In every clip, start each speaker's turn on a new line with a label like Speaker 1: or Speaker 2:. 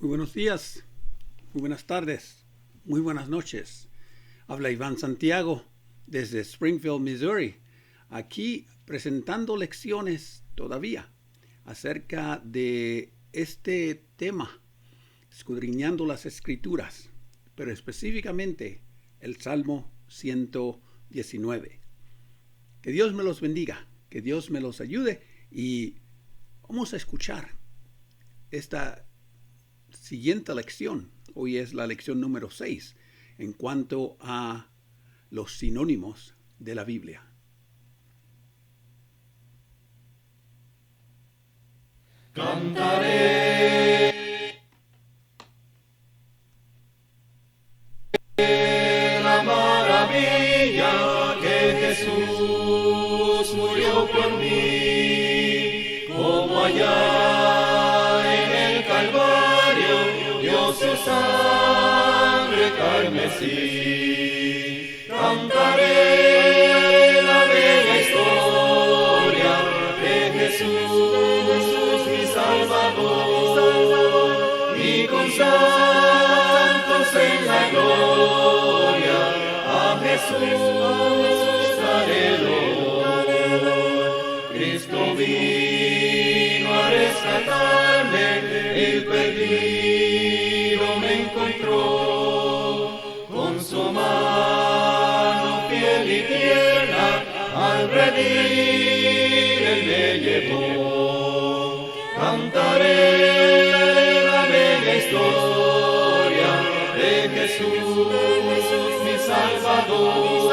Speaker 1: Muy buenos días, muy buenas tardes, muy buenas noches. Habla Iván Santiago desde Springfield, Missouri, aquí presentando lecciones todavía acerca de este tema, escudriñando las escrituras, pero específicamente el Salmo 119. Que Dios me los bendiga, que Dios me los ayude y vamos a escuchar esta siguiente lección. Hoy es la lección número 6 en cuanto a los sinónimos de la Biblia.
Speaker 2: Cantaré la maravilla que Jesús murió por mí, como allá en el Calvario dio su sangre carmesí. Cantaré la bella historia de Jesús mi Salvador, y con santos en la gloria a Jesús daré honor. Cristo vino a rescatarme, el perdido me encontró, con su mano fiel y tierna al redil él me llevó. Cantaré la bella historia de Jesús mi Salvador,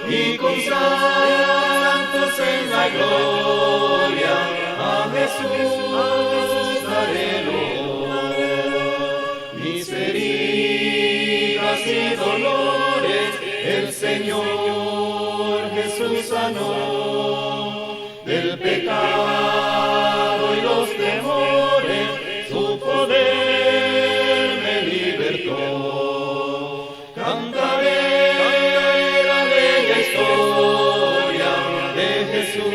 Speaker 2: y con santos en la gloria a Jesús daré honor. Mis heridas y dolores el Señor Jesús sanó, del pecado y los temores su poder me libertó. Cantaré la bella historia de Jesús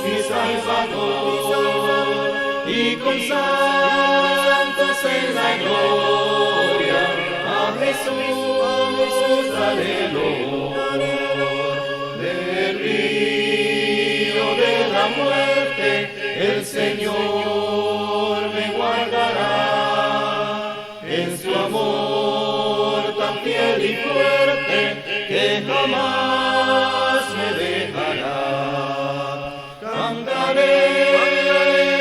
Speaker 2: mi Salvador, y con santos en la gloria a Jesús daré honor. Del río de la muerte el Señor me guardará, en su amor tan fiel y fuerte que jamás me dejará. Cantaré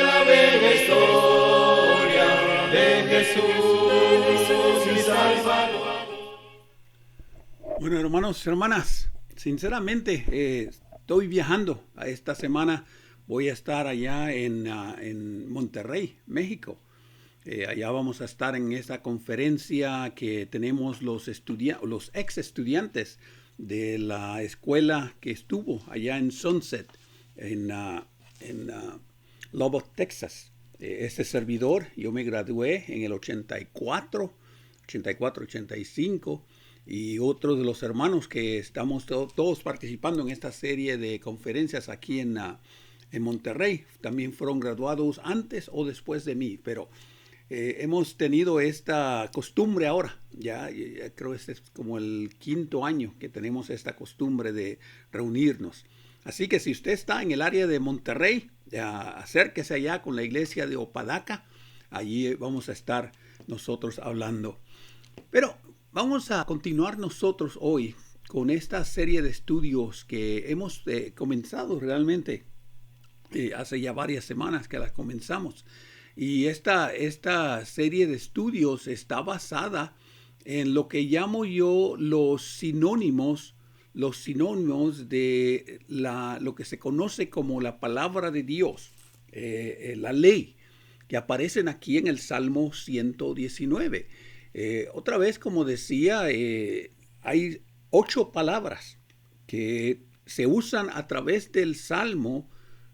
Speaker 2: la bella historia de Jesús mi Salvador.
Speaker 1: Bueno, hermanos y hermanas, sinceramente estoy viajando a esta semana. Voy a estar allá en Monterrey, México. Allá vamos a estar en esa conferencia que tenemos los ex estudiantes de la escuela que estuvo allá en Sunset, en Lubbock, Texas. Este servidor, yo me gradué en el 84, 85, y otros de los hermanos que estamos todos participando en esta serie de conferencias aquí en Monterrey, también fueron graduados antes o después de mí, pero hemos tenido esta costumbre ahora, ya creo que este es como el 5º año que tenemos esta costumbre de reunirnos. Así que si usted está en el área de Monterrey, acérquese allá con la iglesia de Opadaca, allí vamos a estar nosotros hablando. Pero vamos a continuar nosotros hoy con esta serie de estudios que hemos comenzado realmente hace ya varias semanas que las comenzamos. Y esta serie de estudios está basada en lo que llamo yo los sinónimos de lo que se conoce como la palabra de Dios, la ley, que aparecen aquí en el Salmo 119. Otra vez, como decía, hay 8 palabras que se usan a través del Salmo.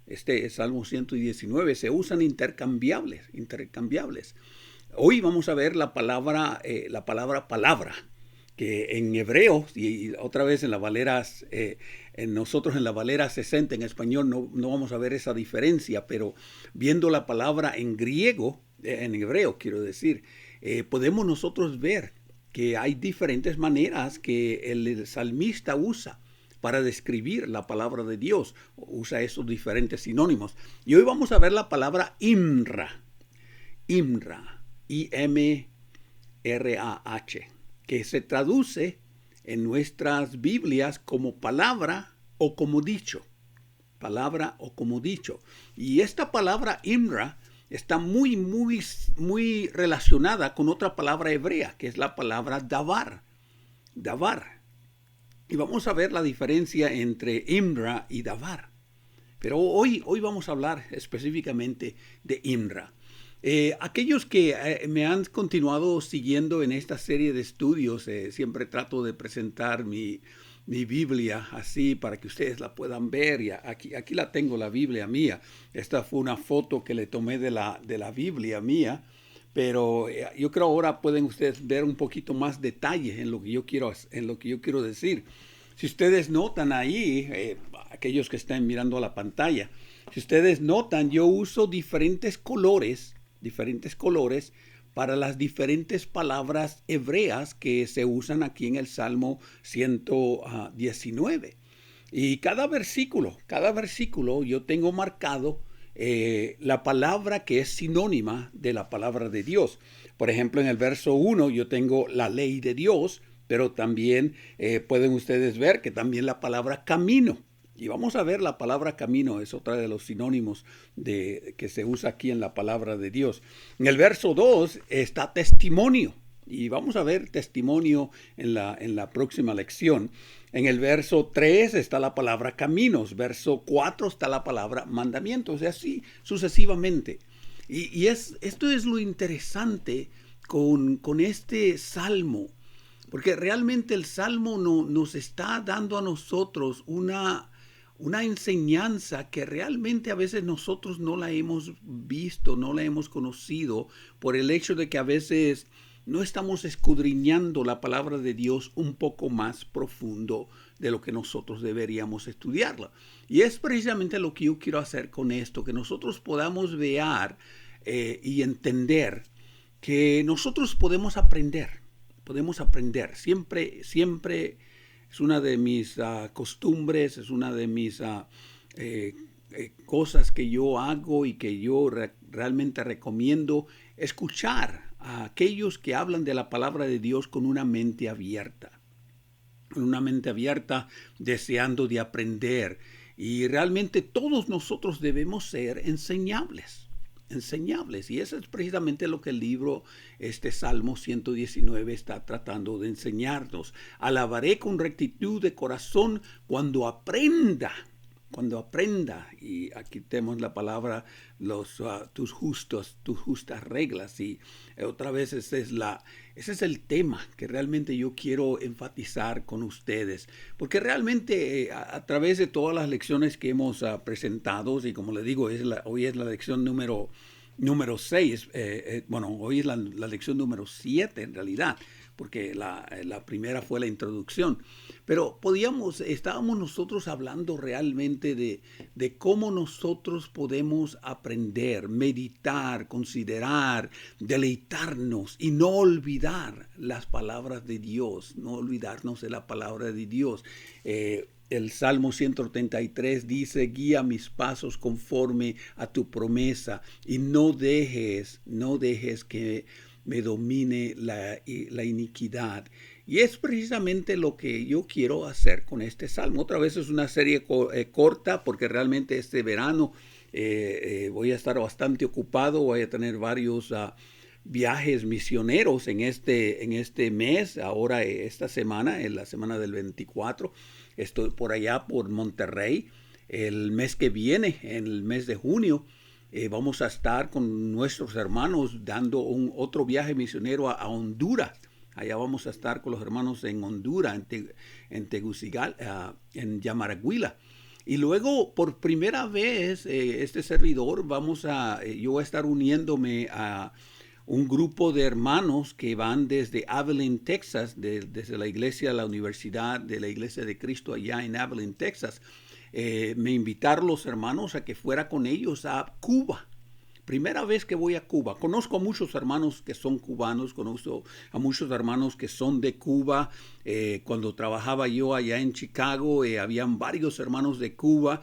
Speaker 1: Este Salmo 119 se usan intercambiables. Hoy vamos a ver la palabra palabra, que en hebreo, y otra vez en nosotros en la Valera 60 en español no vamos a ver esa diferencia, pero viendo la palabra en griego, en hebreo quiero decir, podemos nosotros ver que hay diferentes maneras que el salmista usa para describir la palabra de Dios. Usa esos diferentes sinónimos. Y hoy vamos a ver la palabra Imra. Imra. I-M-R-A-H. Que se traduce en nuestras Biblias como palabra o como dicho. Palabra o como dicho. Y esta palabra Imra está muy relacionada con otra palabra hebrea, que es la palabra davar. Davar. Y vamos a ver la diferencia entre Imra y davar. Pero hoy vamos a hablar específicamente de Imra. Aquellos que me han continuado siguiendo en esta serie de estudios, siempre trato de presentar mi Biblia así para que ustedes la puedan ver. Y aquí la tengo, la Biblia mía. Esta fue una foto que le tomé de la Biblia mía, pero yo creo ahora pueden ustedes ver un poquito más detalle en lo que yo quiero decir. Si ustedes notan ahí, aquellos que están mirando a la pantalla, si ustedes notan, yo uso diferentes colores para las diferentes palabras hebreas que se usan aquí en el Salmo 119. Y cada versículo yo tengo marcado la palabra que es sinónima de la palabra de Dios. Por ejemplo, en el verso 1 yo tengo la ley de Dios, pero también pueden ustedes ver que también la palabra camino. Y vamos a ver la palabra camino, es otra de los sinónimos que se usa aquí en la palabra de Dios. En el verso 2 está testimonio. Y vamos a ver testimonio en la próxima lección. En el verso 3 está la palabra caminos. Verso 4 está la palabra mandamientos. Y así sucesivamente. Y esto es lo interesante con este salmo. Porque realmente el salmo nos está dando a nosotros una enseñanza que realmente a veces nosotros no la hemos visto, no la hemos conocido, por el hecho de que a veces no estamos escudriñando la palabra de Dios un poco más profundo de lo que nosotros deberíamos estudiarla. Y es precisamente lo que yo quiero hacer con esto, que nosotros podamos ver y entender que nosotros podemos aprender. Siempre es una de mis costumbres, es una de mis cosas que yo hago y que yo realmente recomiendo escuchar a aquellos que hablan de la palabra de Dios con una mente abierta. Con una mente abierta, deseando de aprender. Y realmente todos nosotros debemos ser enseñables. Y eso es precisamente lo que el libro, Salmo 119, está tratando de enseñarnos. Alabaré con rectitud de corazón cuando aprenda, y aquí tenemos la palabra, tus justas reglas, y otra vez ese es el tema que realmente yo quiero enfatizar con ustedes, porque realmente a través de todas las lecciones que hemos presentado, y como les digo, hoy es la lección número 6, hoy es la lección número 7 en realidad, porque la primera fue la introducción. Pero estábamos nosotros hablando realmente de cómo nosotros podemos aprender, meditar, considerar, deleitarnos y no olvidar las palabras de Dios, no olvidarnos de la palabra de Dios. El Salmo 133 dice, guía mis pasos conforme a tu promesa y no dejes que me domine la iniquidad. Y es precisamente lo que yo quiero hacer con este salmo. Otra vez es una serie corta porque realmente este verano voy a estar bastante ocupado, voy a tener varios viajes misioneros en este mes, ahora esta semana, en la semana del 24, estoy por allá por Monterrey. El mes que viene, en el mes de junio, vamos a estar con nuestros hermanos dando otro viaje misionero a Honduras. Allá vamos a estar con los hermanos en Honduras, en Tegucigalpa, en Yamaragüila. Y luego, por primera vez, este servidor, yo voy a estar uniéndome a un grupo de hermanos que van desde Abilene, Texas, desde la iglesia, la universidad de la Iglesia de Cristo allá en Abilene, Texas. Me invitaron los hermanos a que fuera con ellos a Cuba primera vez que voy a Cuba. Conozco a muchos hermanos que son cubanos, conozco a muchos hermanos que son de Cuba. Cuando trabajaba yo allá en Chicago, habían varios hermanos de Cuba.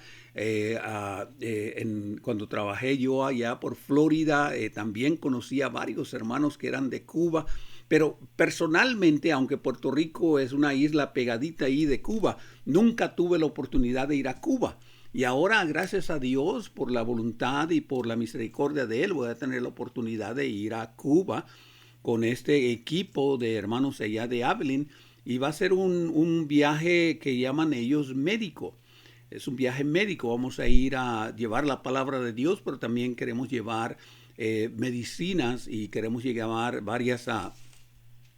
Speaker 1: Cuando trabajé yo allá por Florida, también conocí a varios hermanos que eran de Cuba. Pero personalmente, aunque Puerto Rico es una isla pegadita ahí de Cuba, nunca tuve la oportunidad de ir a Cuba. Y ahora, gracias a Dios, por la voluntad y por la misericordia de Él, voy a tener la oportunidad de ir a Cuba con este equipo de hermanos allá de Abilene. Y va a ser un viaje que llaman ellos médico. Es un viaje médico. Vamos a ir a llevar la palabra de Dios, pero también queremos llevar medicinas y queremos llevar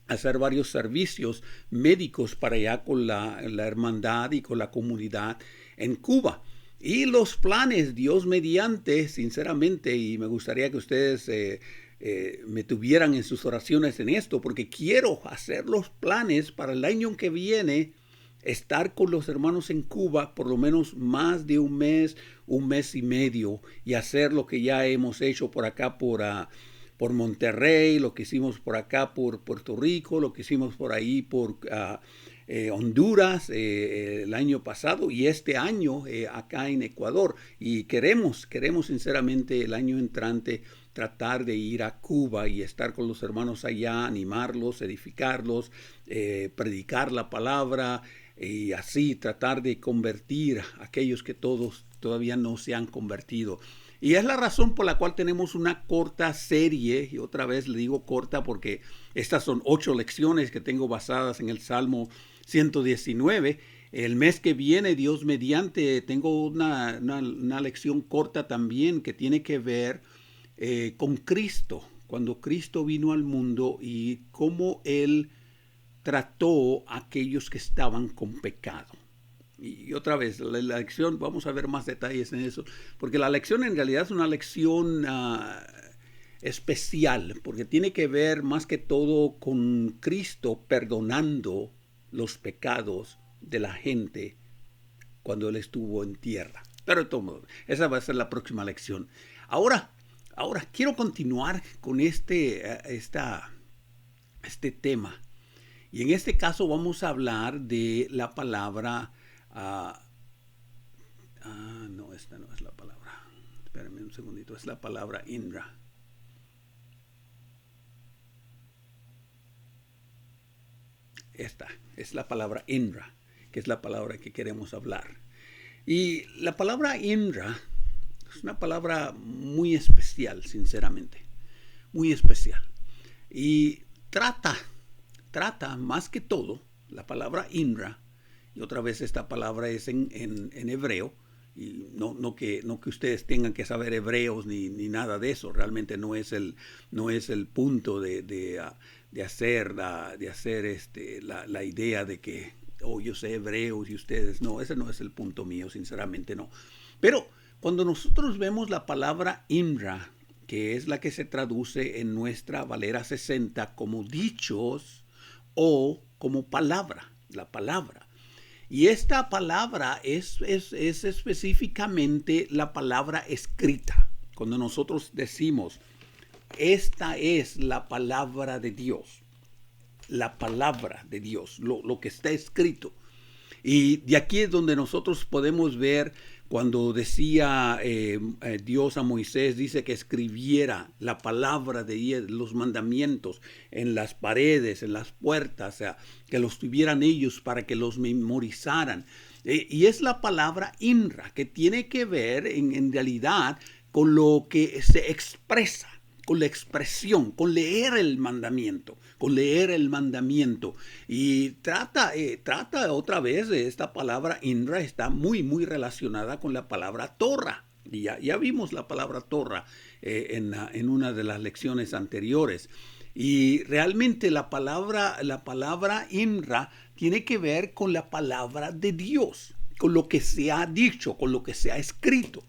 Speaker 1: hacer varios servicios médicos para allá con la hermandad y con la comunidad en Cuba. Y los planes, Dios mediante, sinceramente, y me gustaría que ustedes me tuvieran en sus oraciones en esto, porque quiero hacer los planes para el año que viene, estar con los hermanos en Cuba por lo menos más de un mes y medio, y hacer lo que ya hemos hecho por acá por Monterrey, lo que hicimos por acá por Puerto Rico, lo que hicimos por ahí por Honduras el año pasado y este año acá en Ecuador. Y queremos sinceramente el año entrante tratar de ir a Cuba y estar con los hermanos allá, animarlos, edificarlos, predicar la palabra y así tratar de convertir a aquellos que todavía no se han convertido. Y es la razón por la cual tenemos una corta serie, y otra vez le digo corta porque estas son 8 lecciones que tengo basadas en el Salmo 119. El mes que viene, Dios mediante, tengo una lección corta también que tiene que ver con Cristo, cuando Cristo vino al mundo y cómo Él trató a aquellos que estaban con pecado. Y otra vez, la lección, vamos a ver más detalles en eso, porque la lección en realidad es una lección especial, porque tiene que ver más que todo con Cristo perdonando los pecados de la gente cuando Él estuvo en tierra. Pero de todo modo, esa va a ser la próxima lección. Ahora quiero continuar con este tema. Y en este caso vamos a hablar de la palabra... no, esta no es la palabra. Espérenme un segundito. Es la palabra Indra. Esta es la palabra Indra, que es la palabra que queremos hablar. Y la palabra Indra es una palabra muy especial, sinceramente. Muy especial. Y trata más que todo, la palabra Indra, y otra vez esta palabra es en hebreo, y no que ustedes tengan que saber hebreos ni nada de eso, realmente no es el punto de hacer la idea de que yo sé hebreos y ustedes no, ese no es el punto mío, sinceramente no. Pero cuando nosotros vemos la palabra Indra, que es la que se traduce en nuestra Valera 60 como dichos o como palabra, la palabra. Y esta palabra es específicamente la palabra escrita. Cuando nosotros decimos, esta es la palabra de Dios, la palabra de Dios, lo que está escrito. Y de aquí es donde nosotros podemos ver cuando decía Dios a Moisés, dice que escribiera la palabra de los mandamientos en las paredes, en las puertas, o sea, que los tuvieran ellos para que los memorizaran. Y es la palabra Indra, que tiene que ver en realidad con lo que se expresa, con la expresión, con leer el mandamiento, Y trata otra vez de esta palabra Indra, está muy, muy relacionada con la palabra Torah. Y ya vimos la palabra Torah en una de las lecciones anteriores. Y realmente la palabra Indra tiene que ver con la palabra de Dios, con lo que se ha dicho, con lo que se ha escrito.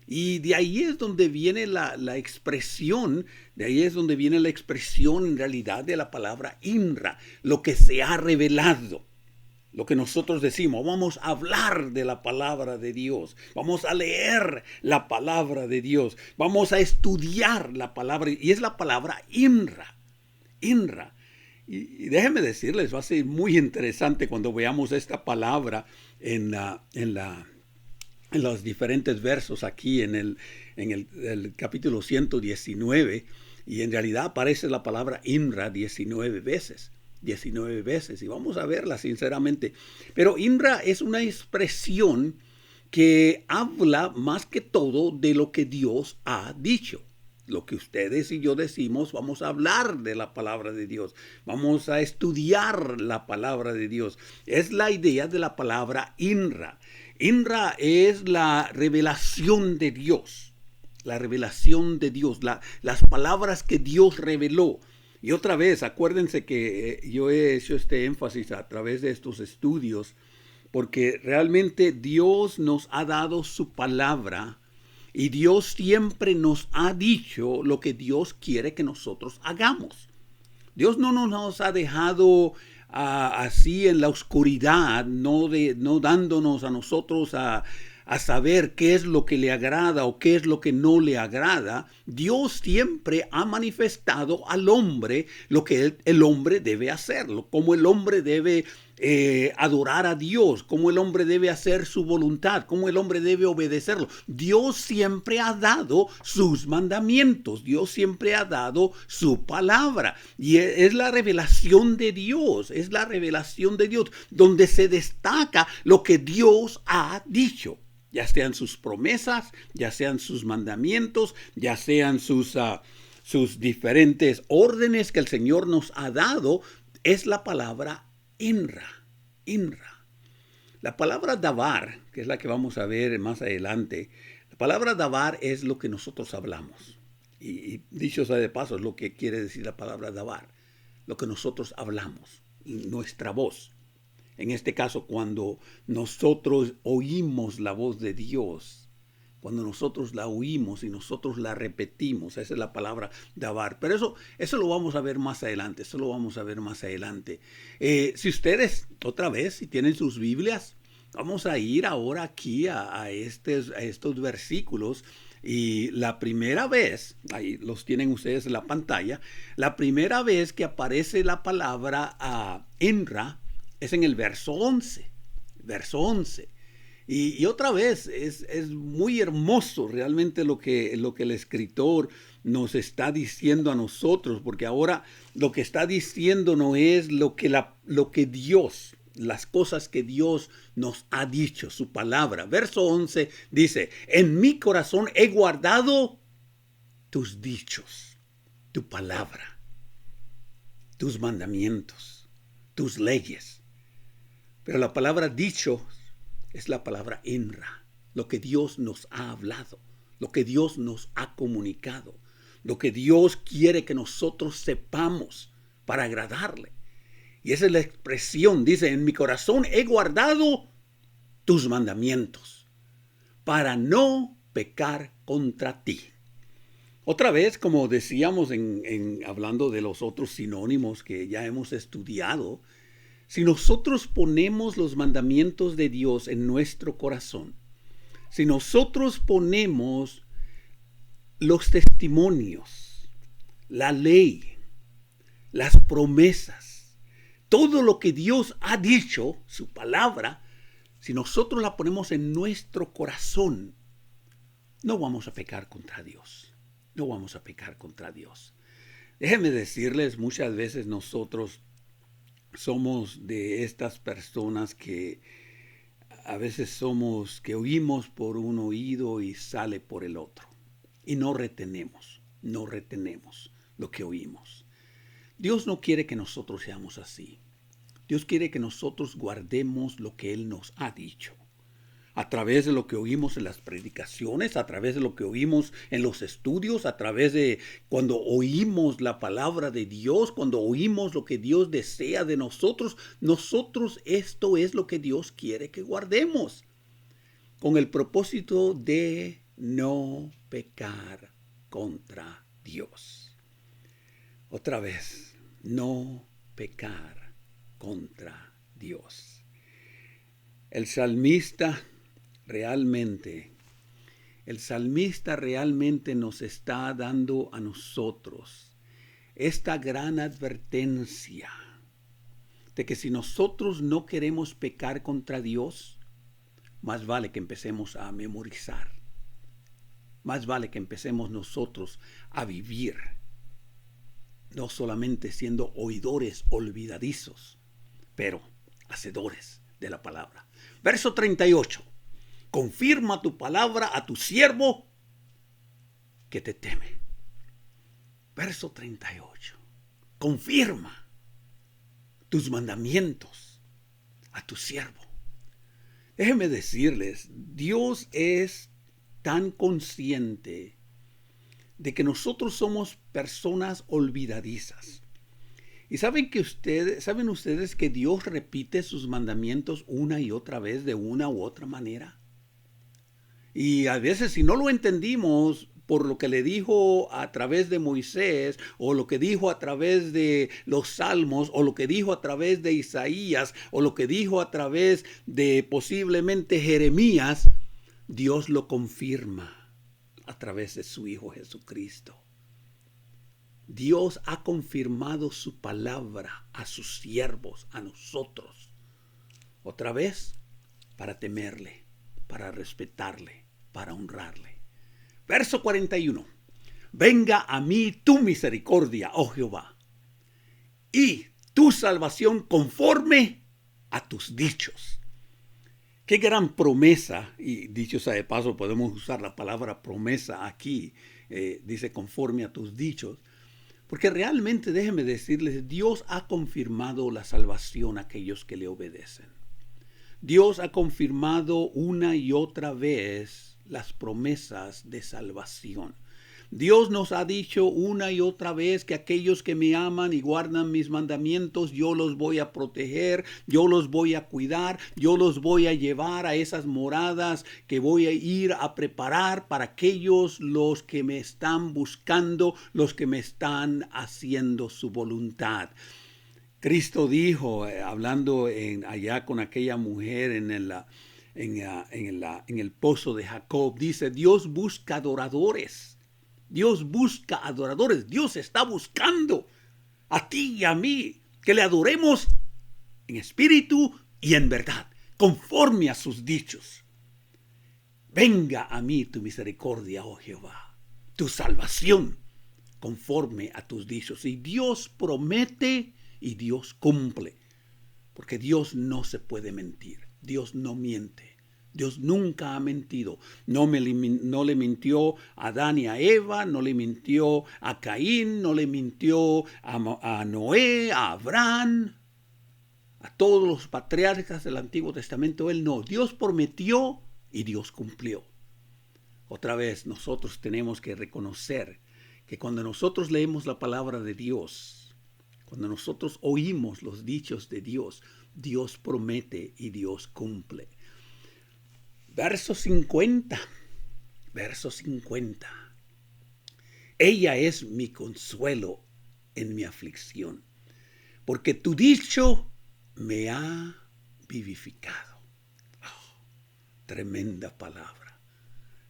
Speaker 1: Y de ahí es donde viene la expresión en realidad de la palabra Indra, lo que se ha revelado, Lo que nosotros decimos, vamos a hablar de la palabra de Dios, vamos a leer la palabra de Dios, vamos a estudiar la palabra, y es la palabra INRA, INRA. Y déjenme decirles, va a ser muy interesante cuando veamos esta palabra en los diferentes versos aquí en el capítulo 119, y en realidad aparece la palabra INRA 19 veces. 19 veces, y vamos a verla sinceramente. Pero INRA es una expresión que habla más que todo de lo que Dios ha dicho. Lo que ustedes y yo decimos, vamos a hablar de la palabra de Dios. Vamos a estudiar la palabra de Dios. Es la idea de la palabra INRA. INRA es la revelación de Dios. La revelación de Dios. Las palabras que Dios reveló. Y otra vez, acuérdense que yo he hecho este énfasis a través de estos estudios, porque realmente Dios nos ha dado su palabra y Dios siempre nos ha dicho lo que Dios quiere que nosotros hagamos. Dios no nos ha dejado así en la oscuridad, no dándonos a nosotros a saber qué es lo que le agrada o qué es lo que no le agrada. Dios siempre ha manifestado al hombre lo que el hombre debe hacerlo, cómo el hombre debe adorar a Dios, cómo el hombre debe hacer su voluntad, cómo el hombre debe obedecerlo. Dios siempre ha dado sus mandamientos, Dios siempre ha dado su palabra, y es la revelación de Dios, es la revelación de Dios, donde se destaca lo que Dios ha dicho. Ya sean sus promesas, ya sean sus mandamientos, ya sean sus diferentes órdenes que el Señor nos ha dado, es la palabra INRA. INRA. La palabra davar, que es la que vamos a ver más adelante, la palabra davar es lo que nosotros hablamos. Y dicho sea de paso, es lo que quiere decir la palabra davar, lo que nosotros hablamos, nuestra voz. En este caso, cuando nosotros oímos la voz de Dios, cuando nosotros la oímos y nosotros la repetimos, esa es la palabra davar. Pero eso lo vamos a ver más adelante, Si ustedes, otra vez, si tienen sus Biblias, vamos a ir ahora aquí a estos versículos. Y la primera vez, ahí los tienen ustedes en la pantalla, la primera vez que aparece la palabra INRA, es en el verso 11. Y otra vez, es muy hermoso realmente lo que el escritor nos está diciendo a nosotros, porque ahora lo que está diciendo no es lo que Dios, las cosas que Dios nos ha dicho, su palabra. Verso 11 dice, en mi corazón he guardado tus dichos, tu palabra, tus mandamientos, tus leyes. Pero la palabra dicho es la palabra INRA, lo que Dios nos ha hablado, lo que Dios nos ha comunicado, lo que Dios quiere que nosotros sepamos para agradarle. Y esa es la expresión, dice, en mi corazón he guardado tus mandamientos para no pecar contra ti. Otra vez, como decíamos hablando de los otros sinónimos que ya hemos estudiado, si nosotros ponemos los mandamientos de Dios en nuestro corazón, si nosotros ponemos los testimonios, la ley, las promesas, todo lo que Dios ha dicho, su palabra, si nosotros la ponemos en nuestro corazón, no vamos a pecar contra Dios. No vamos a pecar contra Dios. Déjenme decirles, muchas veces nosotros somos de estas personas que a veces que oímos por un oído y sale por el otro. Y no retenemos lo que oímos. Dios no quiere que nosotros seamos así. Dios quiere que nosotros guardemos lo que Él nos ha dicho. A través de lo que oímos en las predicaciones, a través de lo que oímos en los estudios, a través de cuando oímos la palabra de Dios, cuando oímos lo que Dios desea de nosotros, esto es lo que Dios quiere que guardemos, con el propósito de no pecar contra Dios. Otra vez, no pecar contra Dios. El salmista realmente nos está dando a nosotros esta gran advertencia de que si nosotros no queremos pecar contra Dios, más vale que empecemos a memorizar. Más vale que empecemos nosotros a vivir, no solamente siendo oidores olvidadizos, pero hacedores de la palabra. Verso 38. Confirma tu palabra a tu siervo que te teme. Verso 38. Confirma tus mandamientos a tu siervo. Déjenme decirles, Dios es tan consciente de que nosotros somos personas olvidadizas. Y saben ustedes que Dios repite sus mandamientos una y otra vez de una u otra manera. Y a veces si no lo entendimos por lo que le dijo a través de Moisés, o lo que dijo a través de los Salmos, o lo que dijo a través de Isaías, o lo que dijo a través de posiblemente Jeremías, Dios lo confirma a través de su Hijo Jesucristo. Dios ha confirmado su palabra a sus siervos, a nosotros. Otra vez, para temerle, para respetarle, para honrarle. Verso 41. Venga a mí tu misericordia, oh Jehová, y tu salvación conforme a tus dichos. Qué gran promesa, y dicho sea de paso, podemos usar la palabra promesa aquí, dice conforme a tus dichos, porque realmente, déjenme decirles, Dios ha confirmado la salvación a aquellos que le obedecen. Dios ha confirmado una y otra vez las promesas de salvación. Dios nos ha dicho una y otra vez que aquellos que me aman y guardan mis mandamientos, yo los voy a proteger, yo los voy a cuidar, yo los voy a llevar a esas moradas que voy a ir a preparar para aquellos los que me están buscando, los que me están haciendo su voluntad. Cristo dijo, hablando allá con aquella mujer en el pozo de Jacob, dice, Dios busca adoradores. Dios busca adoradores. Dios está buscando a ti y a mí que le adoremos en espíritu y en verdad, conforme a sus dichos. Venga a mí tu misericordia, oh Jehová, tu salvación conforme a tus dichos. Y Dios promete y Dios cumple, porque Dios no se puede mentir. Dios no miente. Dios nunca ha mentido. No le mintió a Adán y a Eva, no le mintió a Caín, no le mintió a Noé, a Abraham, a todos los patriarcas del Antiguo Testamento. Él no. Dios prometió y Dios cumplió. Otra vez, nosotros tenemos que reconocer que cuando nosotros leemos la palabra de Dios, cuando nosotros oímos los dichos de Dios, Dios promete y Dios cumple. Verso 50. Ella es mi consuelo en mi aflicción, porque tu dicho me ha vivificado. Oh, tremenda palabra,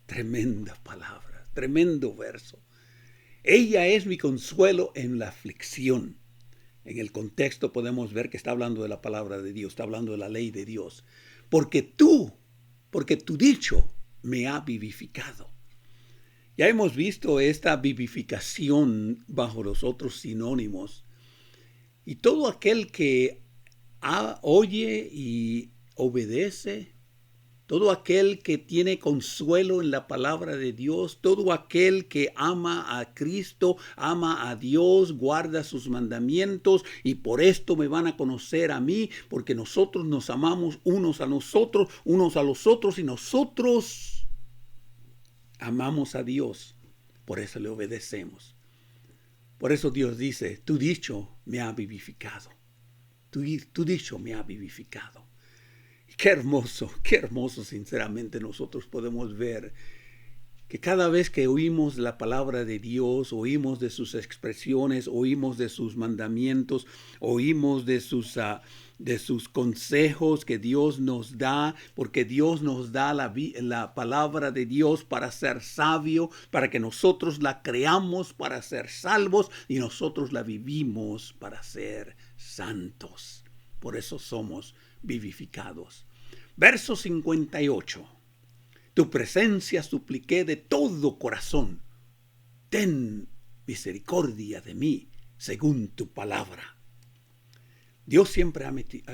Speaker 1: tremendo verso. Ella es mi consuelo en la aflicción. En el contexto podemos ver que está hablando de la palabra de Dios, está hablando de la ley de Dios. Porque tu dicho me ha vivificado. Ya hemos visto esta vivificación bajo los otros sinónimos. Y todo aquel que oye y obedece, todo aquel que tiene consuelo en la palabra de Dios, todo aquel que ama a Cristo, ama a Dios, guarda sus mandamientos, y por esto me van a conocer a mí, porque nosotros nos amamos unos a los otros, y nosotros amamos a Dios. Por eso le obedecemos. Por eso Dios dice, tu dicho me ha vivificado. Tu dicho me ha vivificado. Qué hermoso, sinceramente nosotros podemos ver que cada vez que oímos la palabra de Dios, oímos de sus expresiones, oímos de sus mandamientos, oímos de sus consejos que Dios nos da, porque Dios nos da la palabra de Dios para ser sabio, para que nosotros la creamos para ser salvos y nosotros la vivimos para ser santos. Por eso somos vivificados. Verso 58. Tu presencia supliqué de todo corazón. Ten misericordia de mí según tu palabra. Dios siempre ha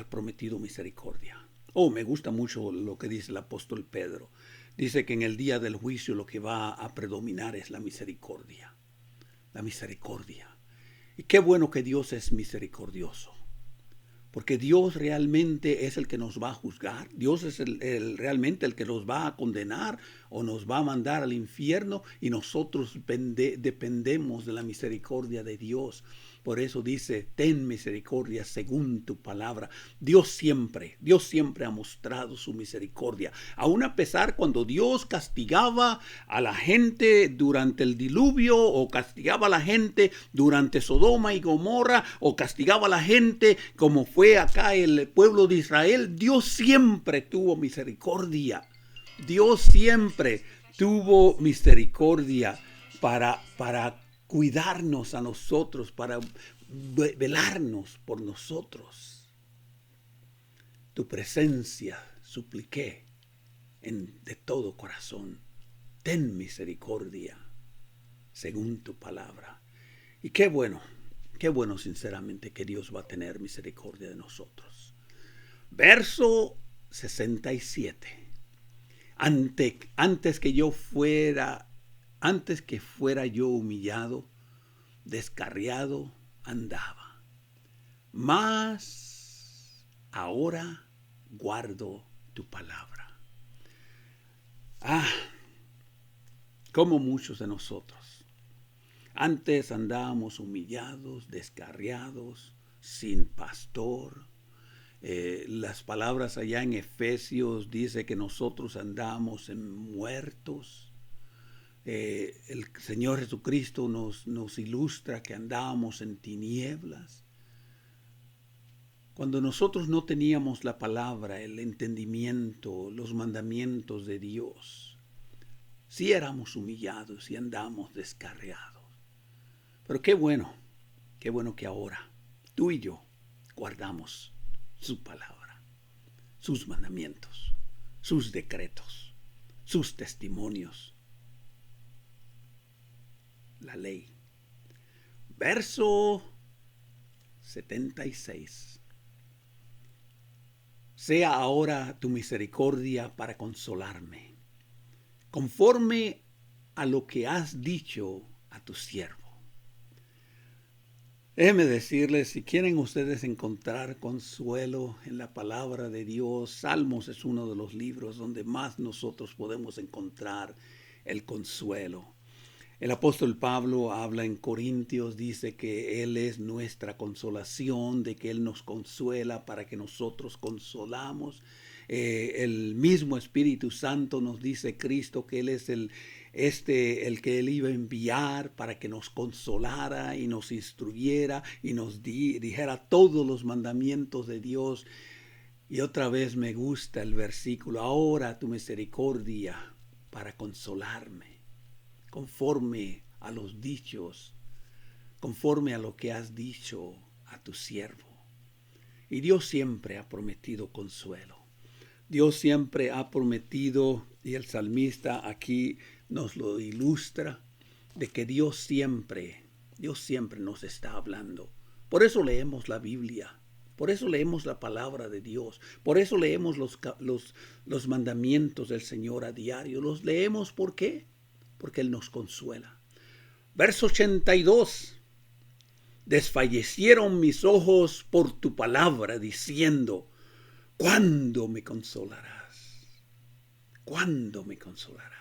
Speaker 1: prometido misericordia. Me gusta mucho lo que dice el apóstol Pedro. Dice que en el día del juicio lo que va a predominar es la misericordia. La misericordia. Y qué bueno que Dios es misericordioso. Porque Dios realmente es el que nos va a juzgar. Dios es realmente el que nos va a condenar o nos va a mandar al infierno. Y nosotros dependemos de la misericordia de Dios. Por eso dice, ten misericordia según tu palabra. Dios siempre ha mostrado su misericordia. Aún a pesar cuando Dios castigaba a la gente durante el diluvio, o castigaba a la gente durante Sodoma y Gomorra, o castigaba a la gente como fue acá el pueblo de Israel, Dios siempre tuvo misericordia. Dios siempre tuvo misericordia para cuidarnos a nosotros, para velarnos por nosotros. Tu presencia supliqué de todo corazón. Ten misericordia según tu palabra. Y qué bueno sinceramente que Dios va a tener misericordia de nosotros. Verso 67. Antes que fuera yo humillado, descarriado andaba. Mas ahora guardo tu palabra. Como muchos de nosotros. Antes andábamos humillados, descarriados, sin pastor. Las palabras allá en Efesios dice que nosotros andábamos muertos. El Señor Jesucristo nos ilustra que andábamos en tinieblas. Cuando nosotros no teníamos la palabra, el entendimiento, los mandamientos de Dios, sí éramos humillados y andábamos descarriados. Pero qué bueno que ahora tú y yo guardamos su palabra, sus mandamientos, sus decretos, sus testimonios, la ley. Verso 76. Sea ahora tu misericordia para consolarme, conforme a lo que has dicho a tu siervo. Déjenme decirles, si quieren ustedes encontrar consuelo en la palabra de Dios, Salmos es uno de los libros donde más nosotros podemos encontrar el consuelo. El apóstol Pablo habla en Corintios, dice que Él es nuestra consolación, de que Él nos consuela para que nosotros consolamos. El mismo Espíritu Santo nos dice Cristo que Él es el que Él iba a enviar para que nos consolara y nos instruyera y nos dijera todos los mandamientos de Dios. Y otra vez me gusta el versículo, ahora tu misericordia para consolarme, conforme a los dichos, conforme a lo que has dicho a tu siervo. Y Dios siempre ha prometido consuelo. Dios siempre ha prometido, y el salmista aquí nos lo ilustra, de que Dios siempre nos está hablando. Por eso leemos la Biblia, por eso leemos la palabra de Dios, por eso leemos los mandamientos del Señor a diario. Los leemos, ¿por qué? Porque Él nos consuela. Verso 82. Desfallecieron mis ojos por tu palabra, diciendo, ¿cuándo me consolarás? ¿Cuándo me consolarás?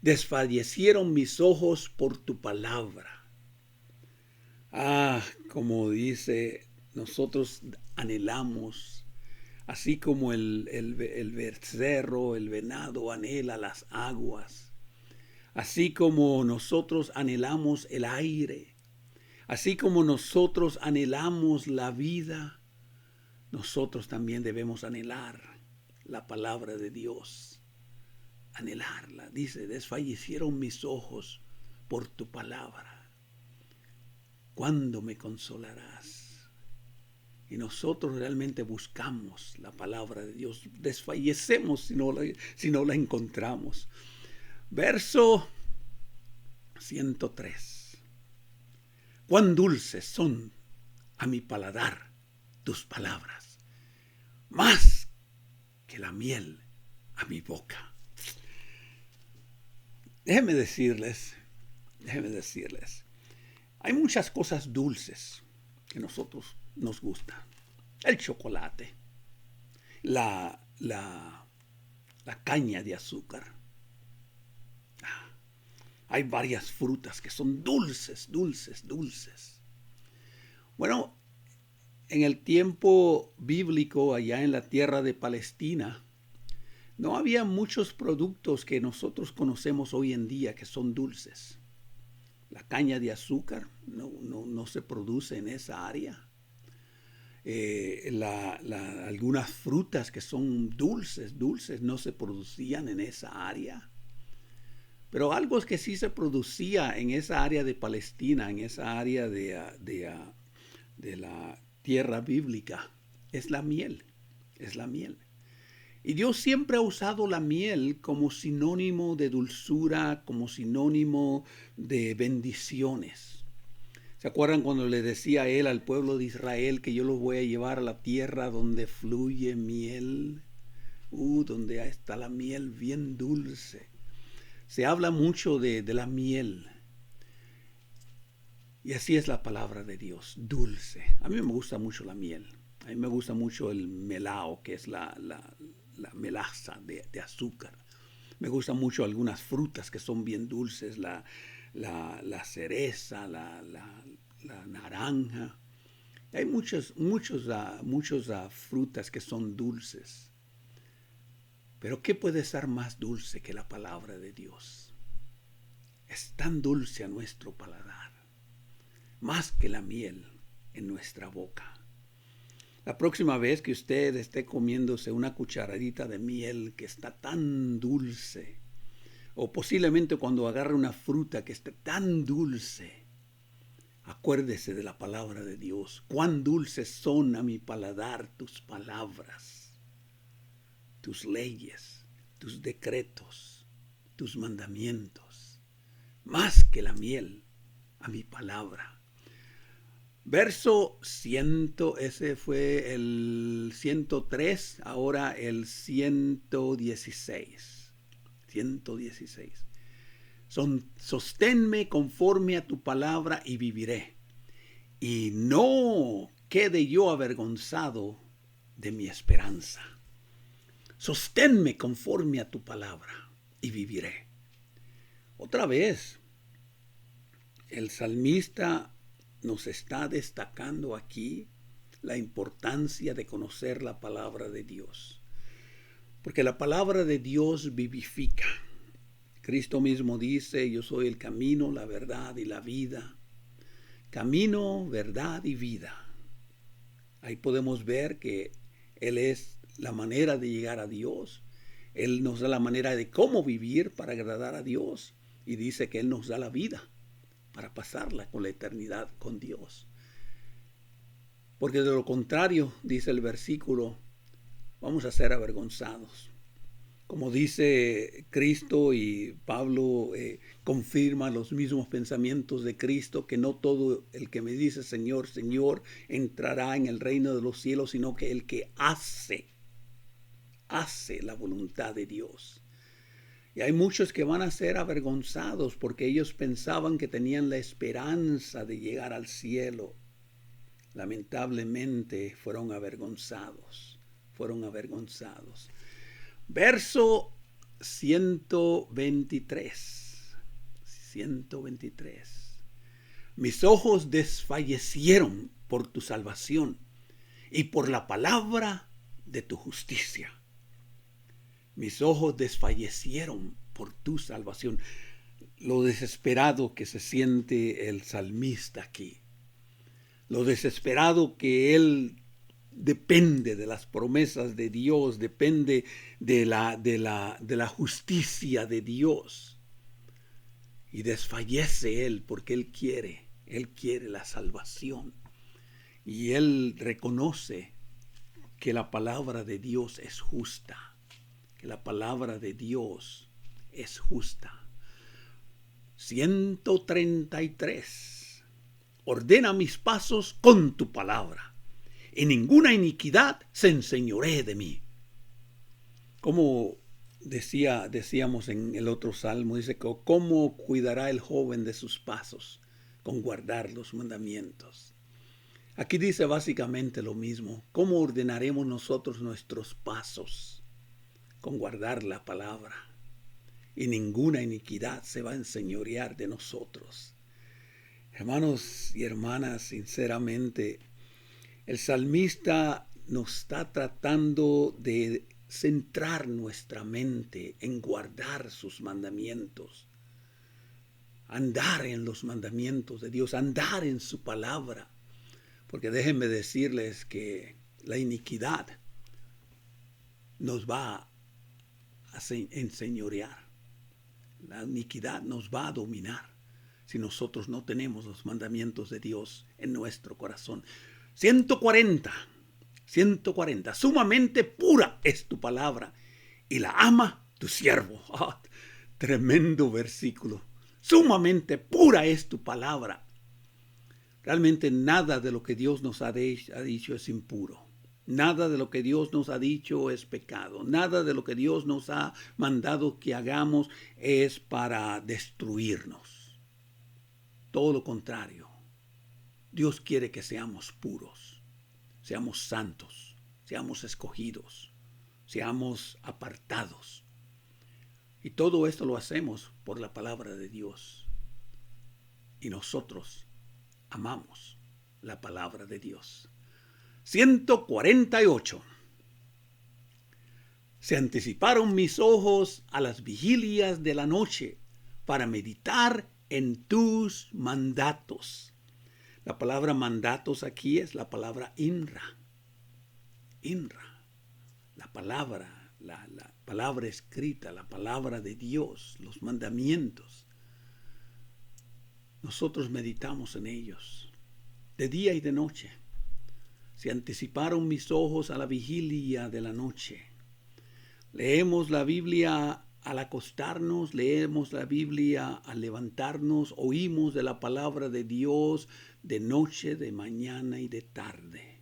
Speaker 1: Desfallecieron mis ojos por tu palabra. Como dice, nosotros anhelamos, así como el becerro, el venado anhela las aguas. Así como nosotros anhelamos el aire, así como nosotros anhelamos la vida, nosotros también debemos anhelar la palabra de Dios. Anhelarla. Dice, desfallecieron mis ojos por tu palabra. ¿Cuándo me consolarás? Y nosotros realmente buscamos la palabra de Dios. Desfallecemos si no la encontramos. Verso 103. Cuán dulces son a mi paladar tus palabras, más que la miel a mi boca. Déjenme decirles, hay muchas cosas dulces que a nosotros nos gustan. El chocolate, la caña de azúcar. Hay varias frutas que son dulces. Bueno, en el tiempo bíblico, allá en la tierra de Palestina, no había muchos productos que nosotros conocemos hoy en día que son dulces. La caña de azúcar no se produce en esa área. Algunas frutas que son dulces no se producían en esa área. Pero algo que sí se producía en esa área de Palestina, en esa área de la tierra bíblica, es la miel. Y Dios siempre ha usado la miel como sinónimo de dulzura, como sinónimo de bendiciones. ¿Se acuerdan cuando le decía él al pueblo de Israel que yo los voy a llevar a la tierra donde fluye miel? Donde está la miel bien dulce. Se habla mucho de la miel. Y así es la palabra de Dios, dulce. A mí me gusta mucho la miel. A mí me gusta mucho el melao, que es la melaza de azúcar. Me gustan mucho algunas frutas que son bien dulces, la cereza, la naranja. Hay muchas frutas que son dulces. Pero ¿qué puede ser más dulce que la palabra de Dios? Es tan dulce a nuestro paladar, más que la miel en nuestra boca. La próxima vez que usted esté comiéndose una cucharadita de miel que está tan dulce, o posiblemente cuando agarre una fruta que esté tan dulce, acuérdese de la palabra de Dios. Cuán dulces son a mi paladar tus palabras, tus leyes, tus decretos, tus mandamientos, más que la miel a mi palabra. Verso 100, ese fue el 103, ahora el 116. 116. Sosténme conforme a tu palabra y viviré, y no quede yo avergonzado de mi esperanza. Sosténme conforme a tu palabra y viviré. Otra vez, el salmista nos está destacando aquí la importancia de conocer la palabra de Dios. Porque la palabra de Dios vivifica. Cristo mismo dice, yo soy el camino, la verdad y la vida. Camino, verdad y vida. Ahí podemos ver que Él es la manera de llegar a Dios. Él nos da la manera de cómo vivir para agradar a Dios. Y dice que Él nos da la vida para pasarla con la eternidad con Dios. Porque de lo contrario, dice el versículo, vamos a ser avergonzados. Como dice Cristo, y Pablo confirma los mismos pensamientos de Cristo, que no todo el que me dice Señor, Señor, entrará en el reino de los cielos, sino que el que hace la voluntad de Dios. Y hay muchos que van a ser avergonzados porque ellos pensaban que tenían la esperanza de llegar al cielo. Lamentablemente fueron avergonzados. Verso 123. Mis ojos desfallecieron por tu salvación y por la palabra de tu justicia. Mis ojos desfallecieron por tu salvación. lo desesperado que se siente el salmista aquí, lo desesperado que él depende de las promesas de Dios, depende de la justicia de Dios. Y desfallece él porque él quiere la salvación. Y él reconoce que la palabra de Dios es justa, que la palabra de Dios es justa. 133. Ordena mis pasos con tu palabra, y ninguna iniquidad se enseñoree de mí. Como decíamos en el otro salmo, dice, ¿cómo cuidará el joven de sus pasos? Con guardar los mandamientos. Aquí dice básicamente lo mismo. ¿Cómo ordenaremos nosotros nuestros pasos? Con guardar la palabra. Y ninguna iniquidad se va a enseñorear de nosotros. Hermanos y hermanas, sinceramente, el salmista nos está tratando de centrar nuestra mente en guardar sus mandamientos, andar en los mandamientos de Dios, andar en su palabra. Porque déjenme decirles que la iniquidad nos va a enseñorear. La iniquidad nos va a dominar si nosotros no tenemos los mandamientos de Dios en nuestro corazón. 140. Sumamente pura es tu palabra y la ama tu siervo. Tremendo versículo. Sumamente pura es tu palabra. Realmente nada de lo que Dios nos ha dicho es impuro. Nada de lo que Dios nos ha dicho es pecado. Nada de lo que Dios nos ha mandado que hagamos es para destruirnos. Todo lo contrario. Dios quiere que seamos puros, seamos santos, seamos escogidos, seamos apartados. Y todo esto lo hacemos por la palabra de Dios. Y nosotros amamos la palabra de Dios. 148. Se anticiparon mis ojos a las vigilias de la noche para meditar en tus mandatos. La palabra mandatos aquí es la palabra inra. Inra. La palabra escrita, la palabra de Dios, los mandamientos. Nosotros meditamos en ellos, de día y de noche. Se anticiparon mis ojos a la vigilia de la noche. Leemos la Biblia al acostarnos, leemos la Biblia al levantarnos, oímos de la palabra de Dios de noche, de mañana y de tarde.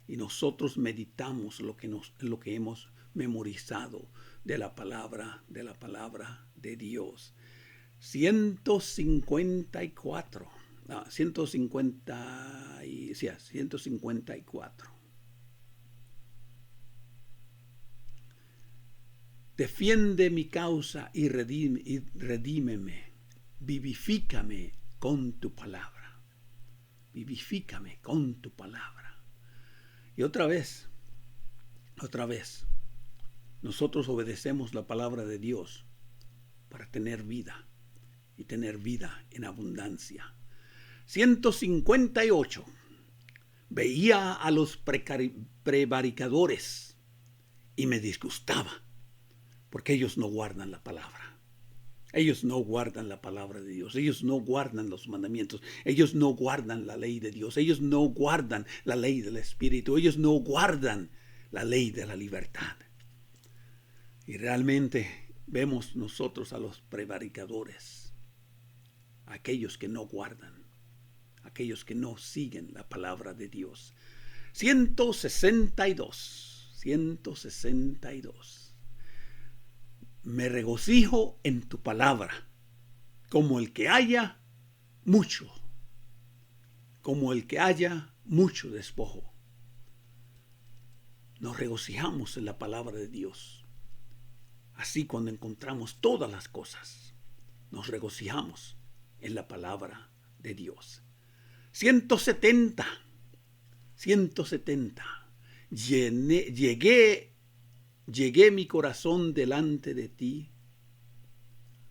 Speaker 1: Y nosotros meditamos lo que hemos memorizado de la palabra de Dios. 154. 154. Defiende mi causa y redímeme. Vivifícame con tu palabra. Vivifícame con tu palabra. Y otra vez, nosotros obedecemos la palabra de Dios para tener vida y tener vida en abundancia. 158. Veía a los prevaricadores y me disgustaba, porque ellos no guardan la palabra. Ellos no guardan la palabra de Dios. Ellos no guardan los mandamientos. Ellos no guardan la ley de Dios. Ellos no guardan la ley del Espíritu. Ellos no guardan la ley de la libertad. Y realmente vemos nosotros a los prevaricadores, aquellos que no guardan, aquellos que no siguen la palabra de Dios. 162. Me regocijo en tu palabra, como el que haya mucho despojo. Nos regocijamos en la palabra de Dios. Así cuando encontramos todas las cosas, nos regocijamos en la palabra de Dios. 170. Llegué mi corazón delante de ti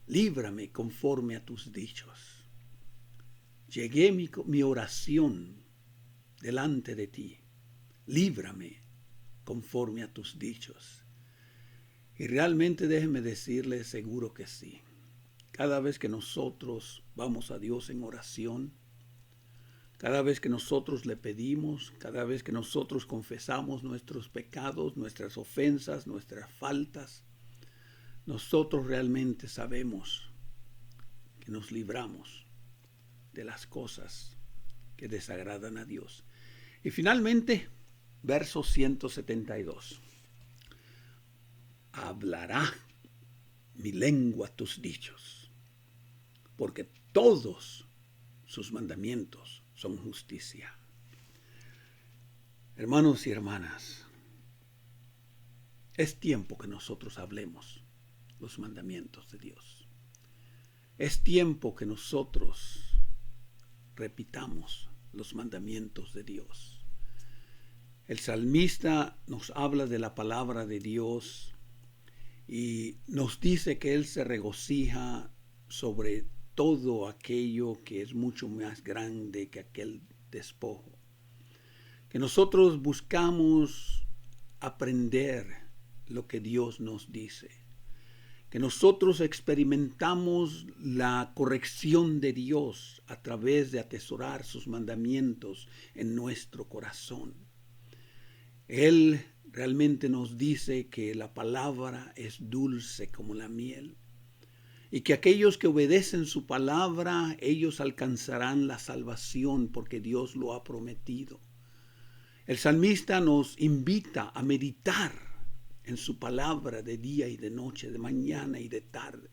Speaker 1: líbrame conforme a tus dichos. Llegué mi oración delante de ti. Líbrame conforme a tus dichos. Y realmente déjeme decirle, seguro que sí. Cada vez que nosotros vamos a Dios en oración, cada vez que nosotros le pedimos, cada vez que nosotros confesamos nuestros pecados, nuestras ofensas, nuestras faltas, nosotros realmente sabemos que nos libramos de las cosas que desagradan a Dios. Y finalmente, verso 172. Hablará mi lengua tus dichos, porque todos sus mandamientos son justicia. Hermanos y hermanas, es tiempo que nosotros hablemos los mandamientos de Dios. Es tiempo que nosotros repitamos los mandamientos de Dios. El salmista nos habla de la palabra de Dios y nos dice que Él se regocija sobre todo aquello que es mucho más grande que aquel despojo. Que nosotros buscamos aprender lo que Dios nos dice. Que nosotros experimentamos la corrección de Dios a través de atesorar sus mandamientos en nuestro corazón. Él realmente nos dice que la palabra es dulce como la miel y que aquellos que obedecen su palabra, ellos alcanzarán la salvación porque Dios lo ha prometido. El salmista nos invita a meditar en su palabra de día y de noche, de mañana y de tarde.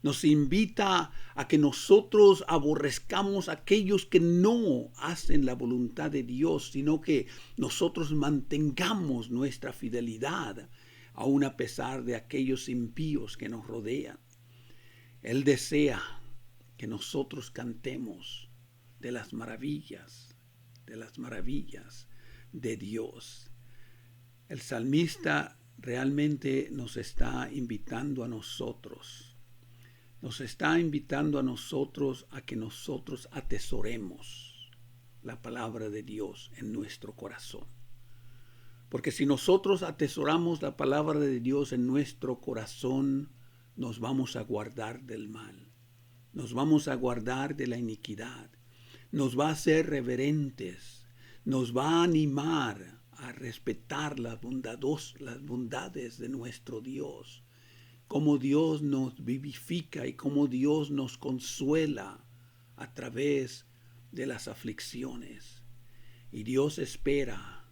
Speaker 1: Nos invita a que nosotros aborrezcamos a aquellos que no hacen la voluntad de Dios, sino que nosotros mantengamos nuestra fidelidad, aun a pesar de aquellos impíos que nos rodean. Él desea que nosotros cantemos de las maravillas de Dios. El salmista realmente nos está invitando a nosotros. Nos está invitando a nosotros a que nosotros atesoremos la palabra de Dios en nuestro corazón. Porque si nosotros atesoramos la palabra de Dios en nuestro corazón, nos vamos a guardar del mal. Nos vamos a guardar de la iniquidad. Nos va a hacer reverentes. Nos va a animar a respetar las bondades de nuestro Dios. Cómo Dios nos vivifica y cómo Dios nos consuela a través de las aflicciones. Y Dios espera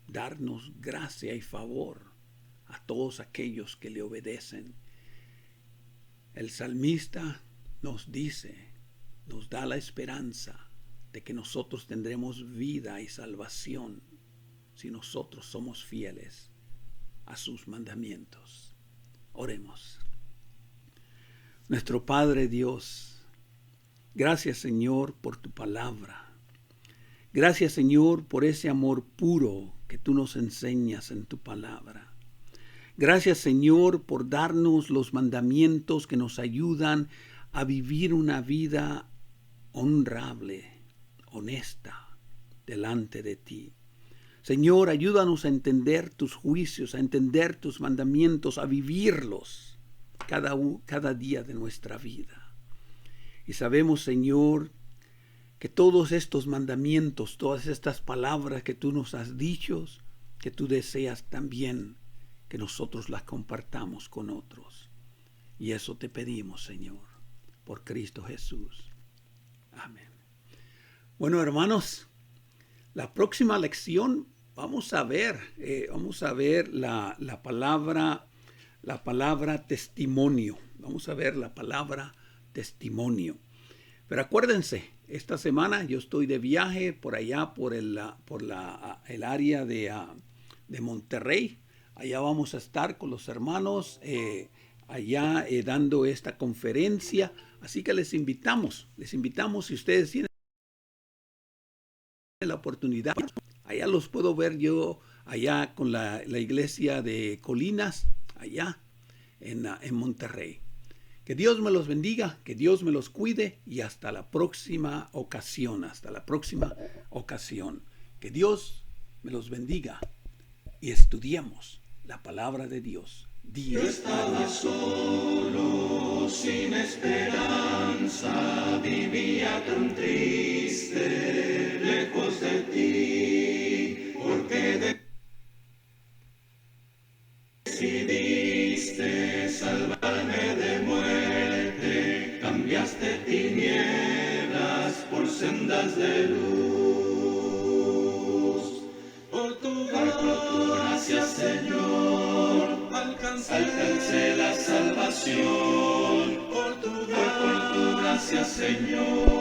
Speaker 1: darnos gracia y favor a todos aquellos que le obedecen. El salmista nos dice, nos da la esperanza de que nosotros tendremos vida y salvación si nosotros somos fieles a sus mandamientos. Oremos. Nuestro Padre Dios, gracias Señor por tu palabra. Gracias Señor por ese amor puro que tú nos enseñas en tu palabra. Gracias Señor por darnos los mandamientos que nos ayudan a vivir una vida honrable, honesta, delante de ti. Señor, ayúdanos a entender tus juicios, a entender tus mandamientos, a vivirlos cada día de nuestra vida. Y sabemos, Señor, que todos estos mandamientos, todas estas palabras que tú nos has dicho, que tú deseas también que nosotros las compartamos con otros. Y eso te pedimos, Señor, por Cristo Jesús. Amén. Bueno, hermanos, la próxima lección vamos a ver la palabra testimonio. Vamos a ver la palabra testimonio. Pero acuérdense, esta semana yo estoy de viaje por allá, por el área de Monterrey. Allá vamos a estar con los hermanos, allá dando esta conferencia. Así que les invitamos si ustedes tienen la oportunidad. Allá los puedo ver yo, allá con la iglesia de Colinas, allá. en Monterrey. Que Dios me los bendiga, que Dios me los cuide y hasta la próxima ocasión, Que Dios me los bendiga y estudiemos la palabra de Dios.
Speaker 2: Yo estaba solo, sin esperanza, vivía tan triste, lejos de ti, porque decidiste salvarme de muerte, cambiaste tinieblas por sendas de luz. Por tu gracia, Señor, alcancé la salvación. Por tu gracia, Señor.